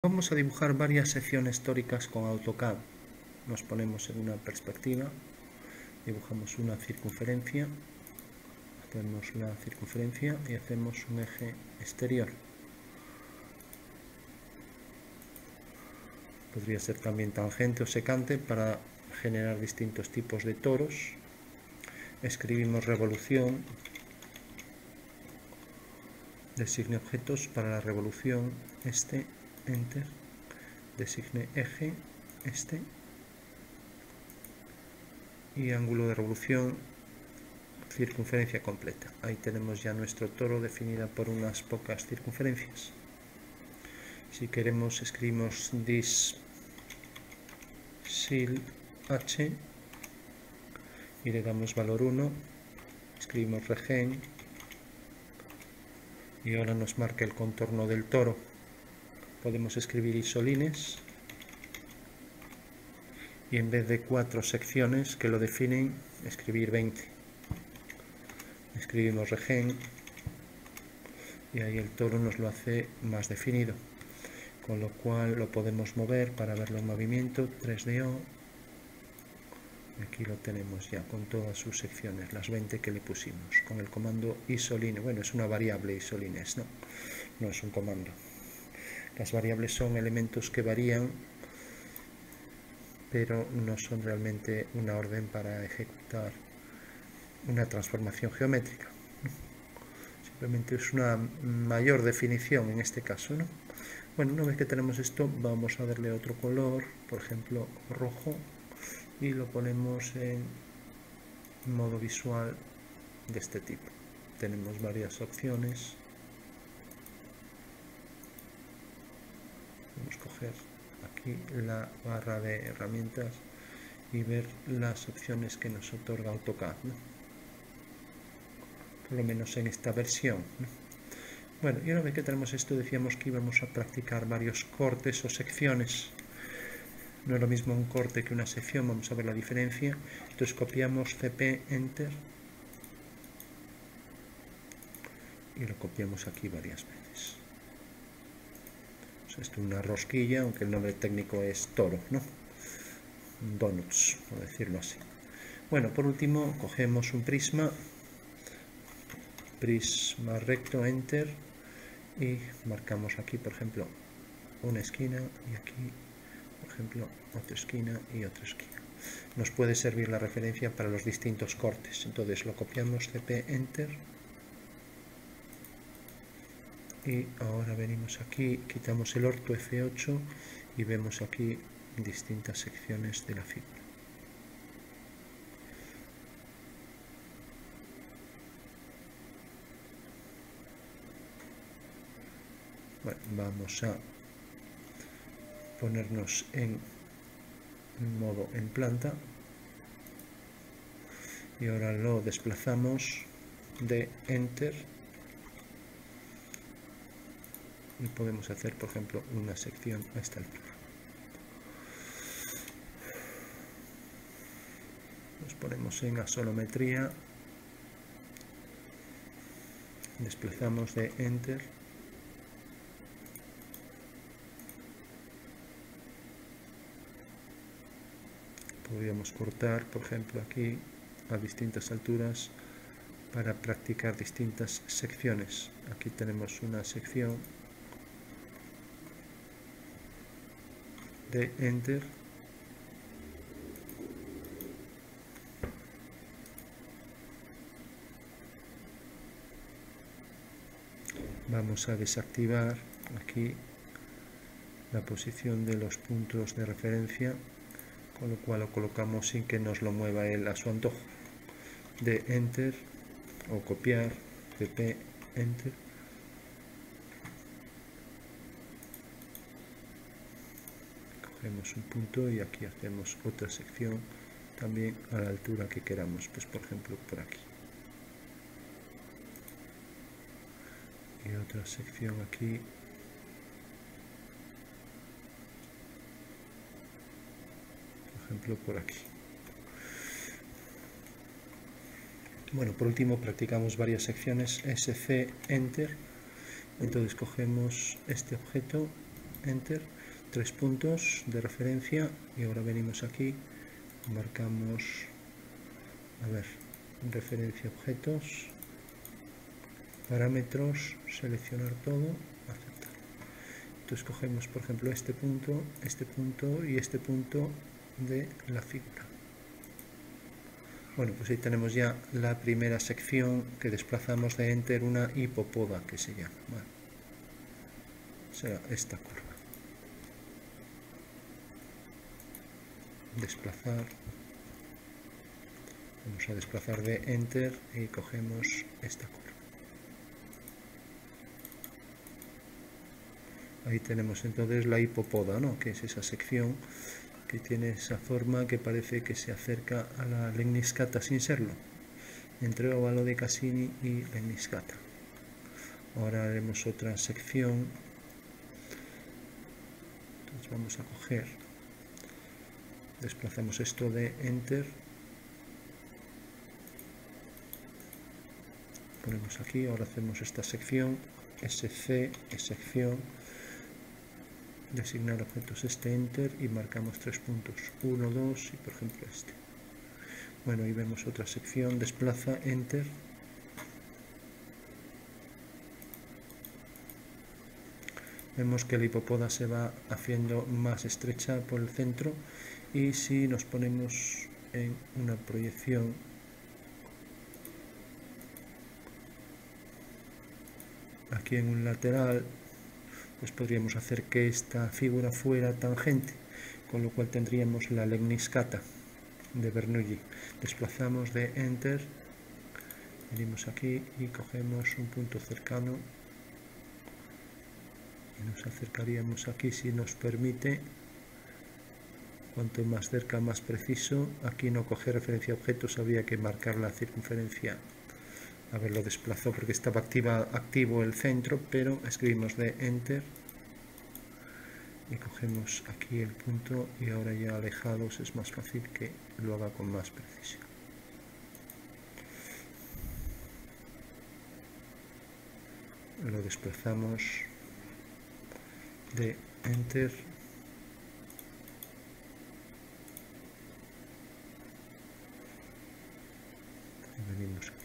Vamos a dibujar varias secciones tóricas con AutoCAD. Nos ponemos en una perspectiva, dibujamos una circunferencia, hacemos la circunferencia y hacemos un eje exterior. Podría ser también tangente o secante para generar distintos tipos de toros. Escribimos revolución, designe objetos para la revolución, Enter, designe eje, y ángulo de revolución, circunferencia completa. Ahí tenemos ya nuestro toro definida por unas pocas circunferencias. Si queremos, escribimos dis sil h y le damos valor 1, escribimos regen y ahora nos marca el contorno del toro. Podemos escribir isolines y en vez de 4 secciones que lo definen, escribir 20. Escribimos regen y ahí el toro nos lo hace más definido, con lo cual lo podemos mover para verlo en movimiento, 3DO. Aquí lo tenemos ya con todas sus secciones, las 20 que le pusimos, con el comando isoline. Bueno, es una variable isolines, no es un comando. Las variables son elementos que varían, pero no son realmente una orden para ejecutar una transformación geométrica. Simplemente es una mayor definición en este caso, ¿no? Bueno, una vez que tenemos esto, vamos a darle otro color, por ejemplo rojo, y lo ponemos en modo visual de este tipo. Tenemos varias opciones. Vamos a coger aquí la barra de herramientas y ver las opciones que nos otorga AutoCAD, ¿no? Por lo menos en esta versión, ¿no? Bueno, y una vez que tenemos esto, decíamos que íbamos a practicar varios cortes o secciones. No es lo mismo un corte que una sección, vamos a ver la diferencia. Entonces copiamos CP, Enter, y lo copiamos aquí varias veces. Esto es una rosquilla, aunque el nombre técnico es toro, ¿no? Donuts, por decirlo así. Bueno, por último, cogemos un prisma recto, Enter, y marcamos aquí, por ejemplo, una esquina, y aquí, por ejemplo, otra esquina y otra esquina. Nos puede servir la referencia para los distintos cortes. Entonces lo copiamos, CP, Enter, y ahora venimos aquí, quitamos el orto, F8, y vemos aquí distintas secciones de la figura. Bueno, vamos a ponernos en modo en planta y ahora lo desplazamos de Enter y podemos hacer, por ejemplo, una sección a esta altura. Nos ponemos en axonometría, desplazamos de Enter podríamos cortar, por ejemplo, aquí a distintas alturas para practicar distintas secciones. Aquí tenemos una sección de Enter, vamos a desactivar aquí la posición de los puntos de referencia, con lo cual lo colocamos sin que nos lo mueva él a su antojo. De Enter o copiar, CP, Enter, cogemos un punto y aquí hacemos otra sección también a la altura que queramos, pues por ejemplo por aquí, y otra sección aquí, por ejemplo por aquí. Bueno, por último practicamos varias secciones, SC, Enter. Entonces cogemos este objeto enter, 3 puntos de referencia, y ahora venimos aquí, marcamos, a ver, referencia objetos, parámetros, seleccionar todo, aceptar. Entonces cogemos, por ejemplo, este punto y este punto de la figura. Bueno, pues ahí tenemos ya la primera sección que desplazamos de enter, una hipopoda que se llama. Bueno, será esta curva. Desplazar. Vamos a desplazar de enter y cogemos esta curva. Ahí tenemos entonces la hipopoda, ¿no? Que es esa sección que tiene esa forma que parece que se acerca a la Lemniscata sin serlo, entre óvalo de Cassini y Lemniscata. Ahora haremos otra sección. Entonces vamos a coger, desplazamos esto de enter, ponemos aquí, ahora hacemos esta sección, SC, sección, designar objetos, este enter, y marcamos 3 puntos, 1, 2 y por ejemplo este. Bueno, ahí vemos otra sección, desplaza, enter, vemos que la hipopoda se va haciendo más estrecha por el centro, y si nos ponemos en una proyección aquí en un lateral, pues podríamos hacer que esta figura fuera tangente, con lo cual tendríamos la Lemniscata de Bernoulli. Desplazamos de enter, venimos aquí y cogemos un punto cercano y nos acercaríamos aquí si nos permite. Cuanto más cerca, más preciso. Aquí no coger referencia a objetos, había que marcar la circunferencia. A ver, lo desplazó porque estaba activo el centro, pero escribimos de enter y cogemos aquí el punto, y ahora ya alejados es más fácil que lo haga con más precisión. Lo desplazamos de enter y venimos aquí.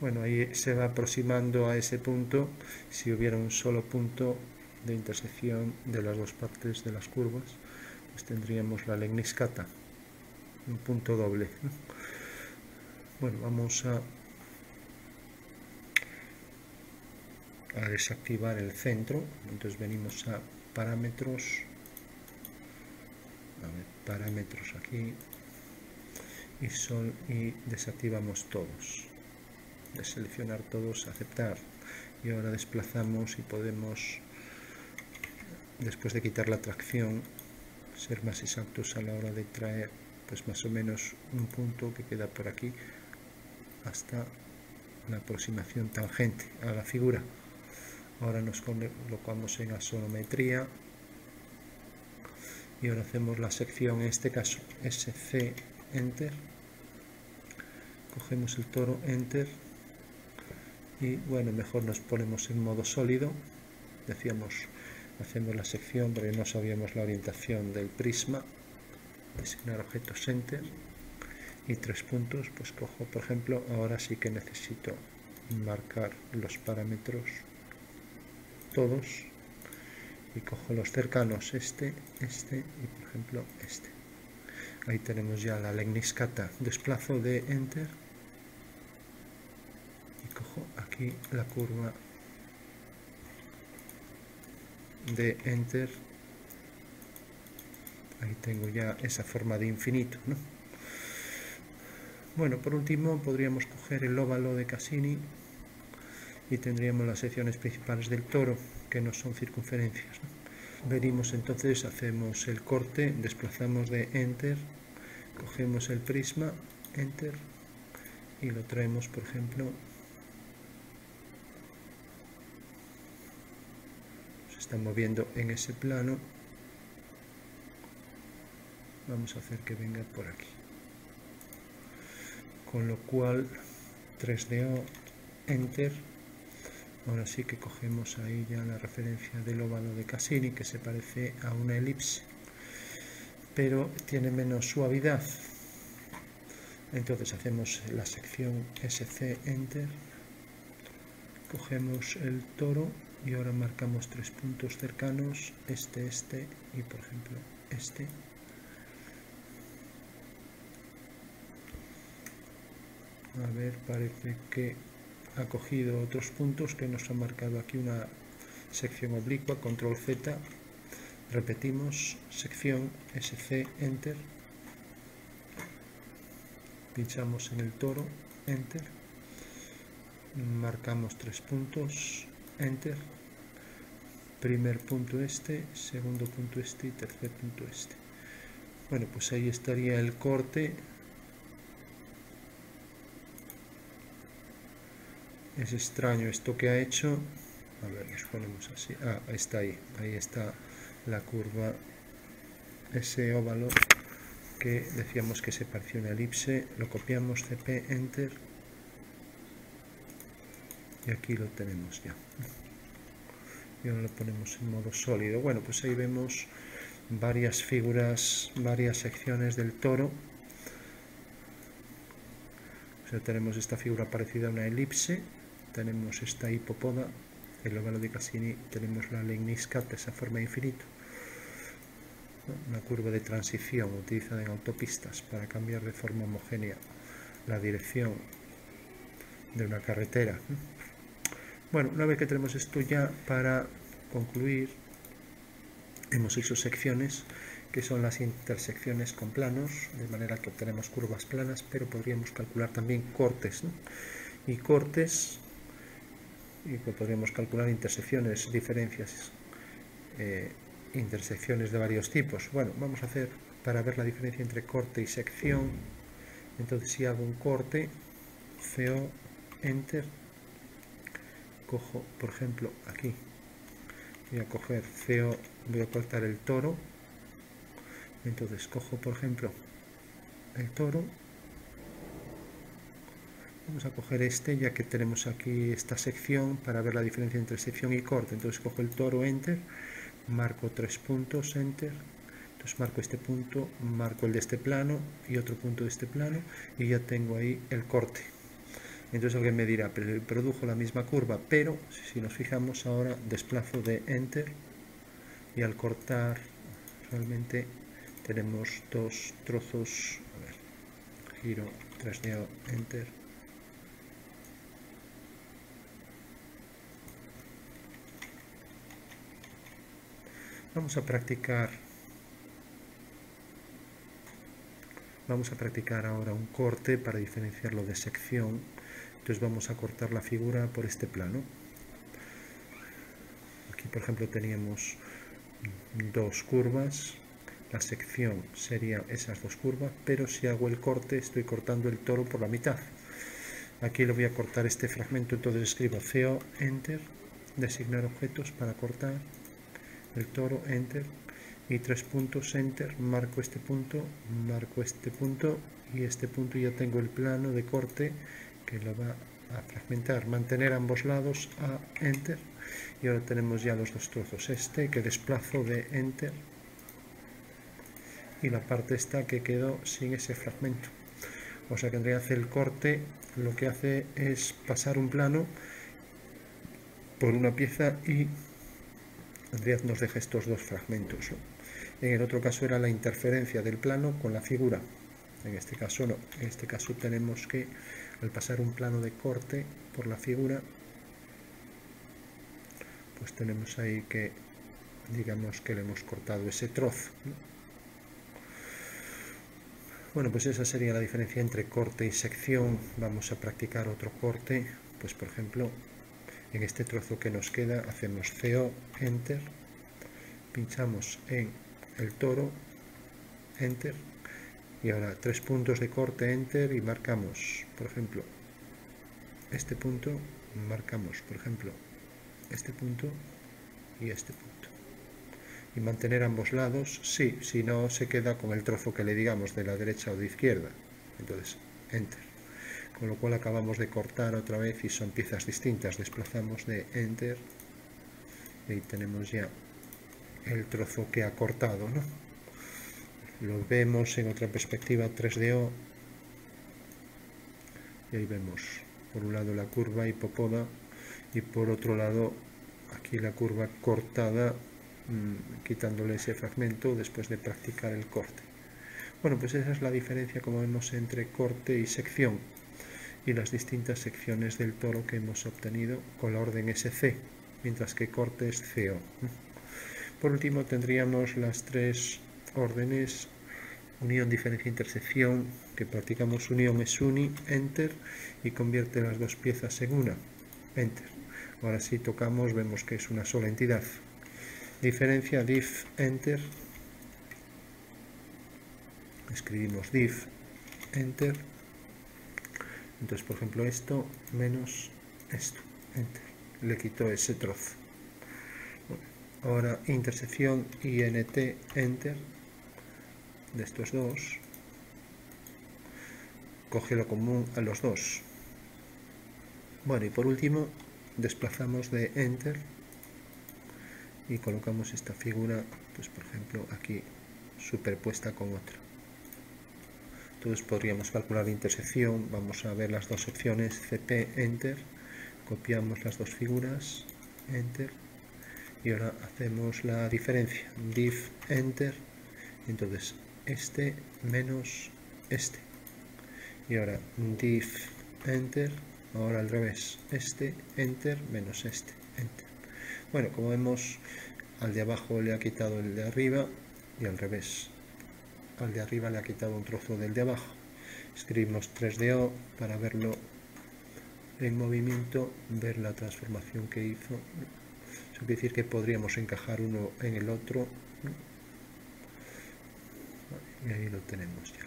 Bueno, ahí se va aproximando a ese punto. Si hubiera un solo punto de intersección de las dos partes de las curvas, pues tendríamos la Lemniscata, un punto doble. Bueno, vamos a desactivar el centro. Entonces venimos a parámetros, parámetros aquí, y desactivamos todos. Deseleccionar todos, aceptar, y ahora desplazamos y podemos, después de quitar la tracción, ser más exactos a la hora de traer pues más o menos un punto que queda por aquí hasta la aproximación tangente a la figura. Ahora nos colocamos en axonometría y ahora hacemos la sección, en este caso SC, enter, cogemos el toro, enter, y bueno, mejor nos ponemos en modo sólido. Decíamos, hacemos la sección porque no sabíamos la orientación del prisma, designar objetos, enter, y 3 puntos, pues cojo, por ejemplo, ahora sí que necesito marcar los parámetros todos, y cojo los cercanos, este y por ejemplo este. Ahí tenemos ya la Lemniscata. Desplazo de enter y cojo aquí la curva de enter. Ahí tengo ya esa forma de infinito, ¿no? Bueno, por último podríamos coger el óvalo de Cassini y tendríamos las secciones principales del toro, que no son circunferencias, ¿no? Venimos entonces, hacemos el corte, desplazamos de enter, cogemos el prisma, enter, y lo traemos, por ejemplo, se está moviendo en ese plano. Vamos a hacer que venga por aquí, con lo cual 3DO, enter. Ahora sí que cogemos ahí ya la referencia del óvalo de Cassini, que se parece a una elipse, pero tiene menos suavidad. Entonces hacemos la sección SC enter, cogemos el toro y ahora marcamos 3 puntos cercanos, este y por ejemplo este. A ver, parece que ha cogido otros puntos, que nos ha marcado aquí una sección oblicua, control Z, repetimos, sección SC enter, pinchamos en el toro, enter, marcamos 3 puntos, enter, primer punto este, segundo punto este y tercer punto este. Bueno, pues ahí estaría el corte. Es extraño esto que ha hecho. A ver, nos ponemos así. Ah, está ahí. Ahí está la curva, ese óvalo que decíamos que se parecía a una elipse. Lo copiamos, CP, enter. Y aquí lo tenemos ya. Y ahora lo ponemos en modo sólido. Bueno, pues ahí vemos varias figuras, varias secciones del toro. O sea, tenemos esta figura parecida a una elipse. Tenemos esta hipopoda, el óvalo de Cassini, tenemos la Legnis-Cat, esa forma de infinito, una curva de transición utilizada en autopistas para cambiar de forma homogénea la dirección de una carretera. Bueno, una vez que tenemos esto ya, para concluir, hemos hecho secciones que son las intersecciones con planos, de manera que obtenemos curvas planas, pero podríamos calcular también cortes, ¿no? Y cortes, y podríamos calcular intersecciones, diferencias, intersecciones de varios tipos. Bueno, vamos a hacer, para ver la diferencia entre corte y sección, entonces si hago un corte, CO, enter, cojo, por ejemplo, aquí, voy a coger CO, voy a cortar el toro, entonces cojo, por ejemplo, el toro, vamos a coger este, ya que tenemos aquí esta sección, para ver la diferencia entre sección y corte. Entonces cojo el toro, enter, marco 3 puntos, enter, entonces marco este punto, marco el de este plano y otro punto de este plano, y ya tengo ahí el corte. Entonces alguien me dirá, pero produjo la misma curva, pero si nos fijamos ahora, desplazo de enter, y al cortar realmente tenemos dos trozos. A ver, giro, 3D, enter, vamos a practicar ahora un corte para diferenciarlo de sección. Entonces vamos a cortar la figura por este plano. Aquí por ejemplo teníamos dos curvas, la sección sería esas dos curvas, pero si hago el corte estoy cortando el toro por la mitad. Aquí lo voy a cortar este fragmento, entonces escribo CO, enter, designar objetos para cortar el toro, enter, y 3 puntos, enter, marco este punto y este punto, y ya tengo el plano de corte que lo va a fragmentar. Mantener ambos lados, a enter, y ahora tenemos ya los dos trozos, este que desplazo de enter y la parte esta que quedó sin ese fragmento. O sea que en realidad el corte lo que hace es pasar un plano por una pieza y en realidad nos deja estos dos fragmentos, ¿no? En el otro caso era la interferencia del plano con la figura. En este caso no. En este caso tenemos que, al pasar un plano de corte por la figura, pues tenemos ahí que, digamos que le hemos cortado ese trozo, ¿no? Bueno, pues esa sería la diferencia entre corte y sección. Vamos a practicar otro corte. Pues por ejemplo, en este trozo que nos queda, hacemos CO, enter, pinchamos en el toro, enter, y ahora 3 puntos de corte, enter, y marcamos, por ejemplo, este punto, marcamos, por ejemplo, este punto y este punto. Y mantener ambos lados, sí, si no se queda con el trozo que le digamos de la derecha o de izquierda. Entonces, enter. con lo cual acabamos de cortar otra vez y son piezas distintas. Desplazamos de Enter y ahí tenemos ya el trozo que ha cortado, ¿no? Lo vemos en otra perspectiva 3DO y ahí vemos por un lado la curva hipópoda y por otro lado aquí la curva cortada, quitándole ese fragmento después de practicar el corte. Bueno, pues esa es la diferencia, como vemos, entre corte y sección y las distintas secciones del toro que hemos obtenido con la orden SC, mientras que corte es CO. Por último tendríamos las tres órdenes: unión, diferencia, intersección, que practicamos. Unión es uni, enter, y convierte las dos piezas en una, enter. Ahora si tocamos vemos que es una sola entidad. Diferencia, diff, enter, escribimos diff, enter. Entonces, por ejemplo, esto menos esto, enter, le quito ese trozo. Bueno, ahora intersección, int, enter, de estos dos, coge lo común a los dos. Bueno, y por último desplazamos de enter y colocamos esta figura, pues por ejemplo aquí superpuesta con otra. Entonces podríamos calcular la intersección. Vamos a ver las dos opciones: CP, enter, copiamos las dos figuras, enter, y ahora hacemos la diferencia, diff, enter, entonces este menos este, y ahora diff, enter, ahora al revés, este, enter, menos este, enter. Bueno, como vemos, al de abajo le ha quitado el de arriba y al revés, al de arriba le ha quitado un trozo del de abajo. Escribimos 3DO para verlo en movimiento, ver la transformación que hizo. Eso quiere decir que podríamos encajar uno en el otro, y ahí lo tenemos ya.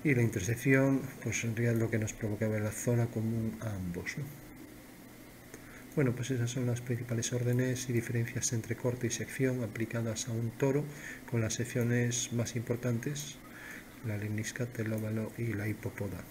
Y la intersección, pues en realidad lo que nos provocaba la zona común a ambos, ¿no? Bueno, pues esas son las principales órdenes y diferencias entre corte y sección aplicadas a un toro, con las secciones más importantes: la lemniscata, el óvalo y la hipópoda.